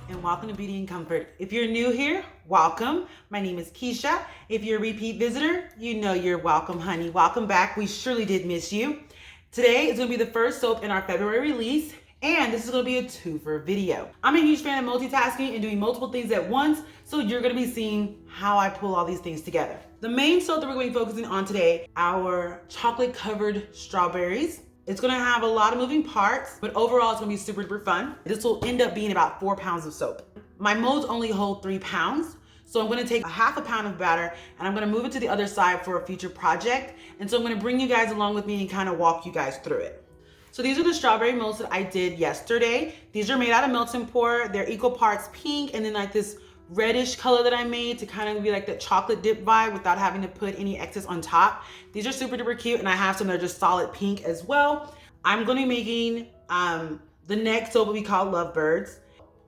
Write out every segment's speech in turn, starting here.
and welcome to Beauty and Comfort. If you're new here, welcome. My name is Keisha. If you're a repeat visitor, you know you're welcome, honey. Welcome back. We surely did miss you. Today is going to be the first soap in our February release, and this is going to be a twofer video. I'm a huge fan of multitasking and doing multiple things at once, so you're going to be seeing how I pull all these things together. The main soap that we're going to be focusing on today, our chocolate covered strawberries. It's gonna have a lot of moving parts, but overall it's gonna be super duper fun. This will end up being about 4 pounds of soap. My molds only hold 3 pounds, so I'm gonna take a half a pound of batter and I'm gonna move it to the other side for a future project. And so I'm gonna bring you guys along with me and kind of walk you guys through it. So these are the strawberry molds that I did yesterday. These are made out of melt and pour. They're equal parts pink and then like this reddish color that I made to kind of be like that chocolate dip vibe without having to put any excess on top. These are super duper cute, and I have some that are just solid pink as well. I'm going to be making the next soap will be called Lovebirds.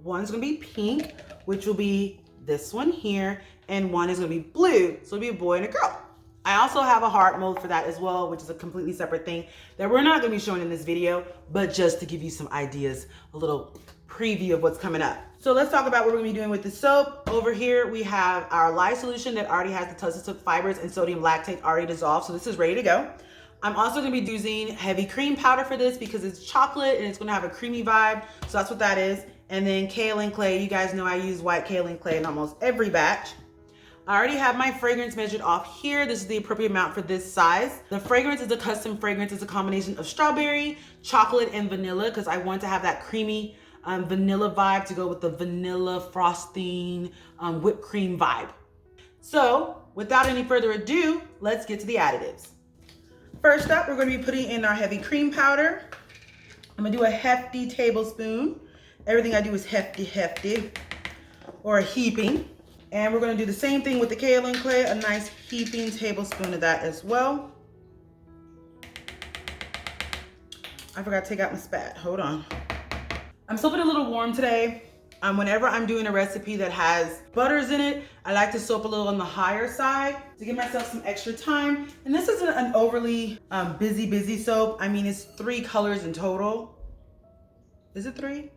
One's going to be pink, which will be this one here, and one is going to be blue, so it'll be a boy and a girl. I also have a heart mold for that as well, which is a completely separate thing that we're not going to be showing in this video, but just to give you some ideas, a little preview of what's coming up. So let's talk about what we're gonna be doing with the soap. Over here, we have our lye solution that already has the Tussled fibers and sodium lactate already dissolved. So this is ready to go. I'm also gonna be using heavy cream powder for this because it's chocolate and it's gonna have a creamy vibe. So that's what that is. And then kaolin clay. You guys know I use white kaolin clay in almost every batch. I already have my fragrance measured off here. This is the appropriate amount for this size. The fragrance is a custom fragrance. It's a combination of strawberry, chocolate, and vanilla because I want to have that creamy vanilla vibe to go with the vanilla frosting whipped cream vibe. So without any further ado, let's get to the additives. First up, we're going to be putting in our heavy cream powder. I'm going to do a hefty tablespoon. Everything I do is hefty, or a heaping. And we're going to do the same thing with the kaolin clay, a nice heaping tablespoon of that as well. I forgot to take out my spat. Hold on. I'm soaping a little warm today. Whenever I'm doing a recipe that has butters in it, I like to soap a little on the higher side to give myself some extra time. And this isn't an overly busy soap. I mean, it's 3 colors in total. Is it 3?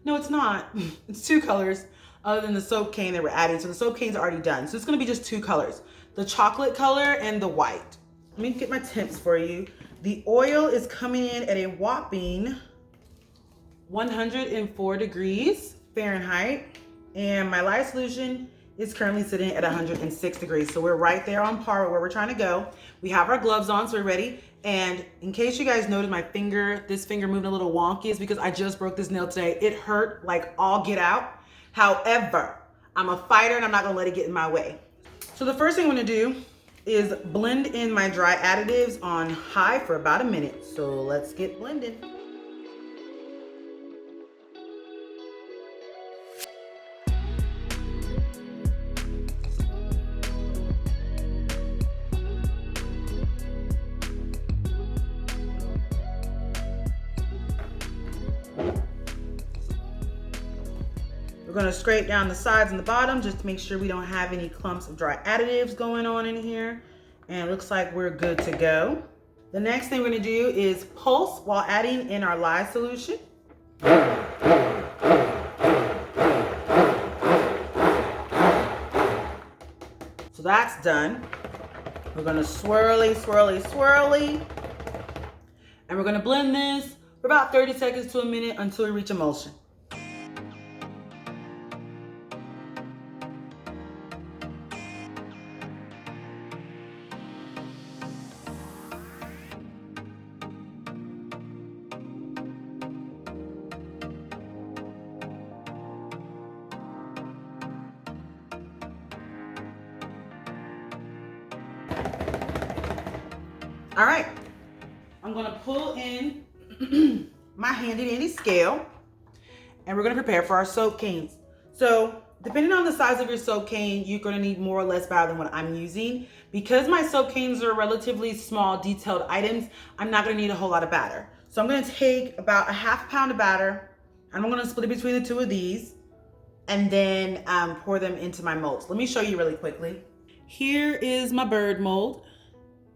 No, it's not. It's 2 colors other than the soap cane that we're adding. So the soap cane's already done. So it's gonna be just 2 colors, the chocolate color and the white. Let me get my temps for you. The oil is coming in at a whopping 104 degrees Fahrenheit. And my lye solution is currently sitting at 106 degrees. So we're right there on par with where we're trying to go. We have our gloves on, so we're ready. And in case you guys noted my finger, this finger moving a little wonky is because I just broke this nail today. It hurt like all get out. However, I'm a fighter and I'm not gonna let it get in my way. So the first thing I'm gonna do is blend in my dry additives on high for about a minute. So let's get blending. We're gonna scrape down the sides and the bottom just to make sure we don't have any clumps of dry additives going on in here. And it looks like we're good to go. The next thing we're gonna do is pulse while adding in our lye solution. So that's done. We're gonna swirly. And we're gonna blend this for about 30 seconds to a minute until we reach emulsion. All right, I'm gonna pull in my handy dandy scale and we're gonna prepare for our soap canes. So depending on the size of your soap cane, you're gonna need more or less batter than what I'm using. Because my soap canes are relatively small, detailed items, I'm not gonna need a whole lot of batter. So I'm gonna take about a half pound of batter and I'm gonna split it between the 2 of these and then pour them into my molds. Let me show you really quickly. Here is my bird mold.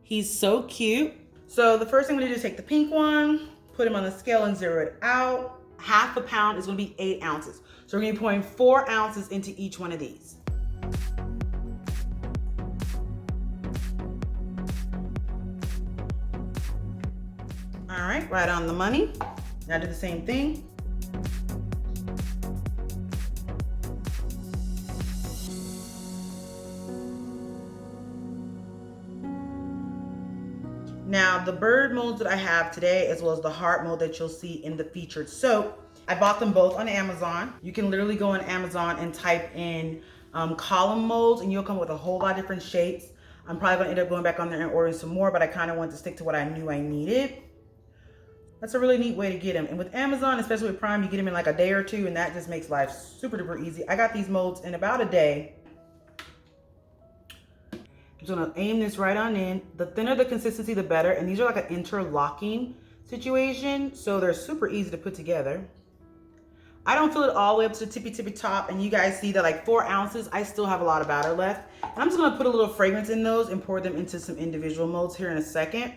He's so cute. So the first thing we do is take the pink one, put them on the scale and zero it out. Half a pound is gonna be 8 ounces. So we're gonna be pouring 4 ounces into each one of these. All right, right on the money. Now do the same thing. Now the bird molds that I have today, as well as the heart mold that you'll see in the featured soap, I bought them both on Amazon. You can literally go on Amazon and type in column molds and you'll come with a whole lot of different shapes. I'm probably gonna end up going back on there and ordering some more, but I kind of wanted to stick to what I knew I needed. That's a really neat way to get them. And with Amazon, especially with Prime, you get them in like a day or two, and that just makes life super duper easy. I got these molds in about a day. I'm just gonna aim this right on in. The thinner the consistency, the better. And these are like an interlocking situation, so they're super easy to put together. I don't fill it all the way up to the tippy top, and you guys see that like 4 ounces, I still have a lot of batter left. And I'm just gonna put a little fragrance in those and pour them into some individual molds here in a second.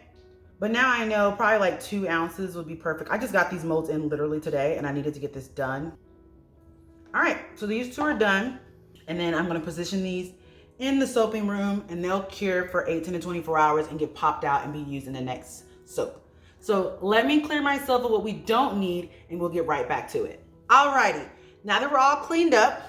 But now I know probably like 2 ounces would be perfect. I just got these molds in literally today and I needed to get this done. All right, so these 2 are done. And then I'm gonna position these in the soaping room and they'll cure for 18 to 24 hours and get popped out and be used in the next soap. So let me clear myself of what we don't need and we'll get right back to it. Alrighty, now that we're all cleaned up,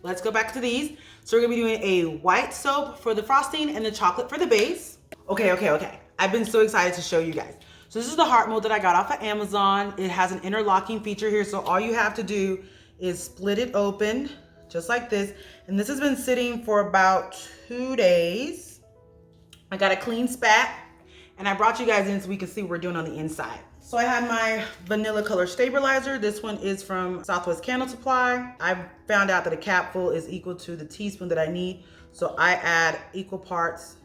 let's go back to these. So we're gonna be doing a white soap for the frosting and the chocolate for the base. Okay. I've been so excited to show you guys. So this is the heart mold that I got off of Amazon. It has an interlocking feature here. So all you have to do is split it open just like this. And this has been sitting for about 2 days. I got a clean spat and I brought you guys in so we can see what we're doing on the inside. So I have my vanilla color stabilizer. This one is from Southwest Candle Supply. I found out that a capful is equal to the teaspoon that I need. So I add equal parts.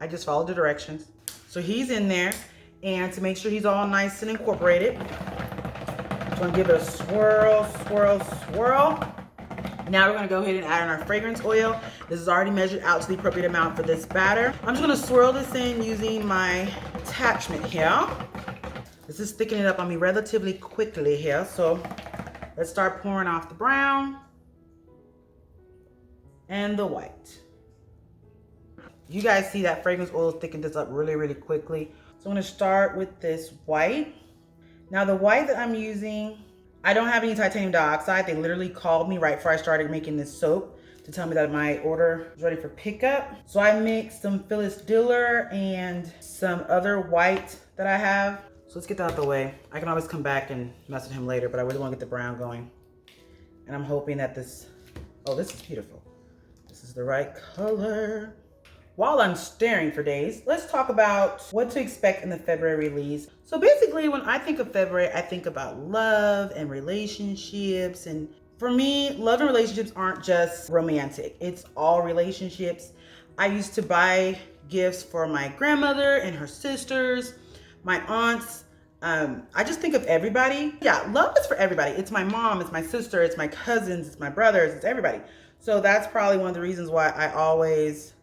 I just follow the directions. So he's in there, and to make sure he's all nice and incorporated, just gonna give it a swirl. Now we're gonna go ahead and add in our fragrance oil. This is already measured out to the appropriate amount for this batter. I'm just gonna swirl this in using my attachment here. This is thickening it up on me relatively quickly here. So let's start pouring off the brown and the white. You guys see that fragrance oil thickened this up really quickly. So I'm gonna start with this white. Now the white that I'm using, I don't have any titanium dioxide. They literally called me right before I started making this soap to tell me that my order is ready for pickup. So I mixed some Phyllis Diller and some other white that I have. So let's get that out of the way. I can always come back and mess with him later, but I really wanna get the brown going. And I'm hoping that this is beautiful. This is the right color. While I'm staring for days, let's talk about what to expect in the February release. So basically, when I think of February, I think about love and relationships. And for me, love and relationships aren't just romantic. It's all relationships. I used to buy gifts for my grandmother and her sisters, my aunts. I just think of everybody. Yeah, love is for everybody. It's my mom, it's my sister, it's my cousins, it's my brothers, it's everybody. So that's probably one of the reasons why I always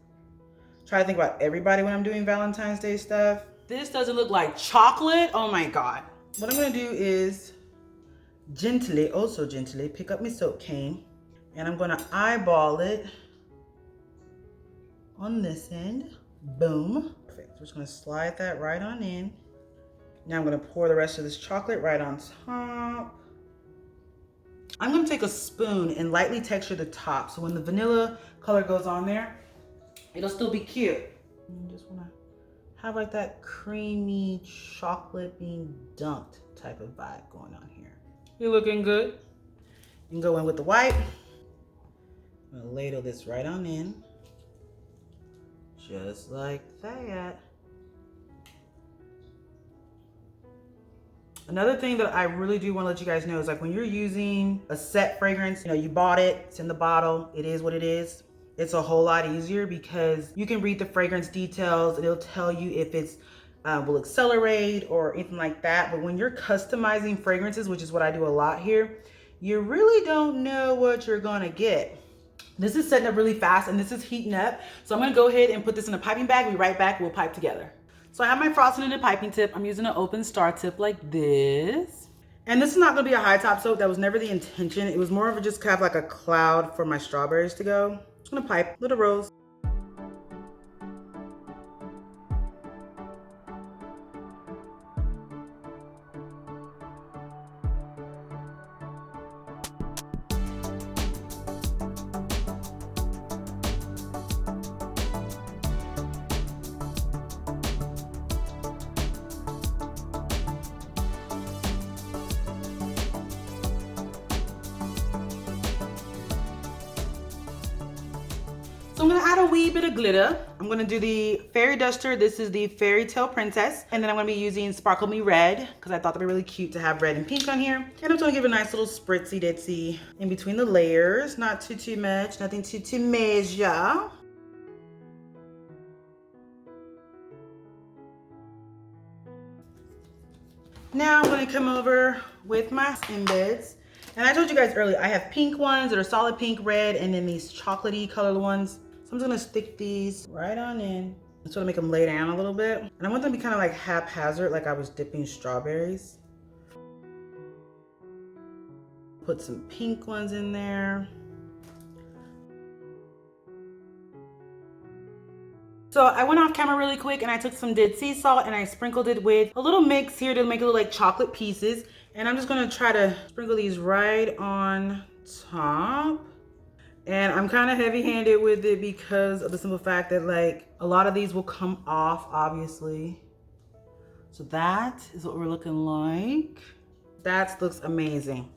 try to think about everybody when I'm doing Valentine's Day stuff. This doesn't look like chocolate. Oh my God. What I'm gonna do is gently, oh so gently, pick up my soap cane and I'm gonna eyeball it on this end. Boom. Perfect. We're just gonna slide that right on in. Now I'm gonna pour the rest of this chocolate right on top. I'm gonna take a spoon and lightly texture the top so when the vanilla color goes on there, it'll still be cute. I just wanna have like that creamy chocolate being dumped type of vibe going on here. You're looking good. And go in with the white. I'm gonna ladle this right on in. Just like that. Another thing that I really do want to let you guys know is like when you're using a set fragrance, you bought it, it's in the bottle, it is what it is. It's a whole lot easier because you can read the fragrance details and it'll tell you if it's will accelerate or anything like that. But when you're customizing fragrances, which is what I do a lot here, you really don't know what you're gonna get. This is setting up really fast and this is heating up. So I'm gonna go ahead and put this in a piping bag. We'll be right back, we'll pipe together. So I have my frosting and a piping tip. I'm using an open star tip like this. And this is not gonna be a high top soap. That was never the intention. It was more of a just kind of like a cloud for my strawberries to go. Just gonna pipe, little rose. So I'm gonna add a wee bit of glitter. I'm gonna do the fairy duster. This is the Fairy Tale Princess. And then I'm gonna be using Sparkle Me Red because I thought that'd be really cute to have red and pink on here. And I'm just gonna give a nice little spritzy ditzy in between the layers. Not too much, nothing too major. Now I'm gonna come over with my embeds. And I told you guys earlier, I have pink ones that are solid pink, red, and then these chocolatey colored ones. So I'm just gonna stick these right on in. Just wanna make them lay down a little bit. And I want them to be kind of like haphazard, like I was dipping strawberries. Put some pink ones in there. So I went off camera really quick and I took some dead sea salt and I sprinkled it with a little mix here to make it look like chocolate pieces. And I'm just gonna try to sprinkle these right on top. And I'm kind of heavy-handed with it because of the simple fact that like a lot of these will come off, obviously. So that is what we're looking like. That looks amazing.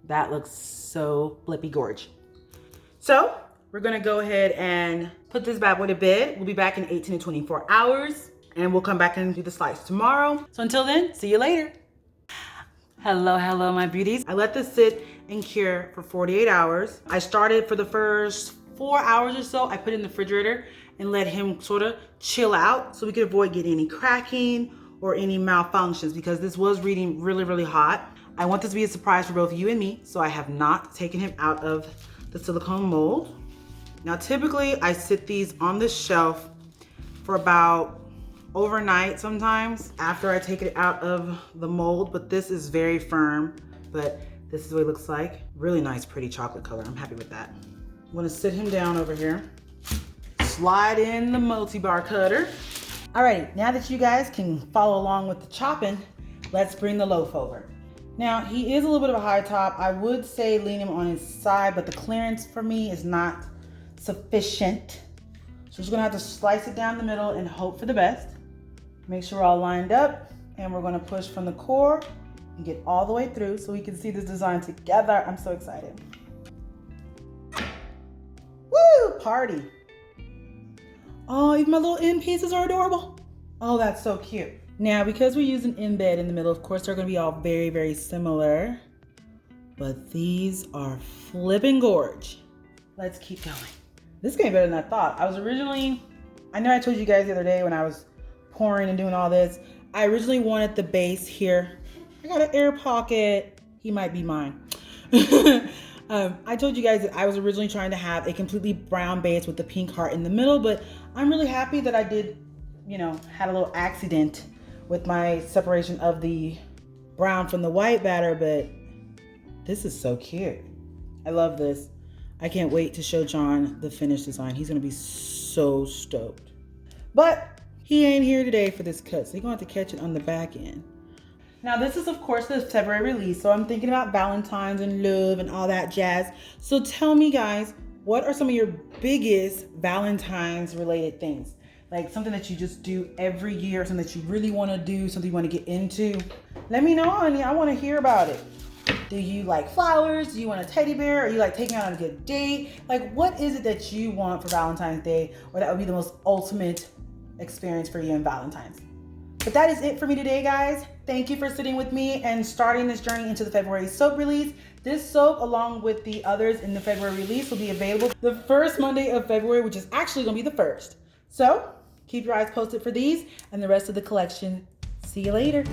That looks so flippy gorge. So we're gonna go ahead and put this bad boy to bed. We'll be back in 18 to 24 hours and we'll come back and do the slides tomorrow. So until then, see you later. Hello, my beauties. I let this sit and cure for 48 hours. I started for the first 4 hours or so. I put it in the refrigerator and let him sort of chill out so we could avoid getting any cracking or any malfunctions because this was reading really hot. I want this to be a surprise for both you and me, so I have not taken him out of the silicone mold. Now, typically I sit these on the shelf for about overnight sometimes after I take it out of the mold, but this is very firm, but this is what it looks like. Really nice, pretty chocolate color. I'm happy with that. I'm gonna sit him down over here, slide in the multi-bar cutter. All right, now that you guys can follow along with the chopping, let's bring the loaf over. Now, he is a little bit of a high top. I would say lean him on his side, but the clearance for me is not sufficient. So we're just gonna have to slice it down the middle and hope for the best. Make sure we're all lined up, and we're gonna push from the core and get all the way through so we can see this design together. I'm so excited. Woo, party. Oh, even my little end pieces are adorable. Oh, that's so cute. Now, because we're using embed in the middle, of course, they're gonna be all very similar, but these are flipping gorge. Let's keep going. This came better than I thought. I know I told you guys the other day when I was pouring and doing all this, I originally wanted the base here. I got an air pocket. He might be mine. I told you guys that I was originally trying to have a completely brown base with the pink heart in the middle, but I'm really happy that I did, had a little accident with my separation of the brown from the white batter, but this is so cute. I love this. I can't wait to show John the finished design. He's gonna be so stoked. But he ain't here today for this cut, so he's gonna have to catch it on the back end. Now this is of course the February release, so I'm thinking about Valentine's and love and all that jazz. So tell me guys, what are some of your biggest Valentine's related things? Like something that you just do every year, something that you really wanna do, something you wanna get into? Let me know, honey, I wanna hear about it. Do you like flowers? Do you want a teddy bear? Are you like taking out on a good date? Like what is it that you want for Valentine's Day? Or that would be the most ultimate experience for you in Valentine's? But that is it for me today, guys. Thank you for sitting with me and starting this journey into the February soap release. This soap, along with the others in the February release, will be available the first Monday of February, which is actually gonna be the 1st. So keep your eyes posted for these and the rest of the collection. See you later.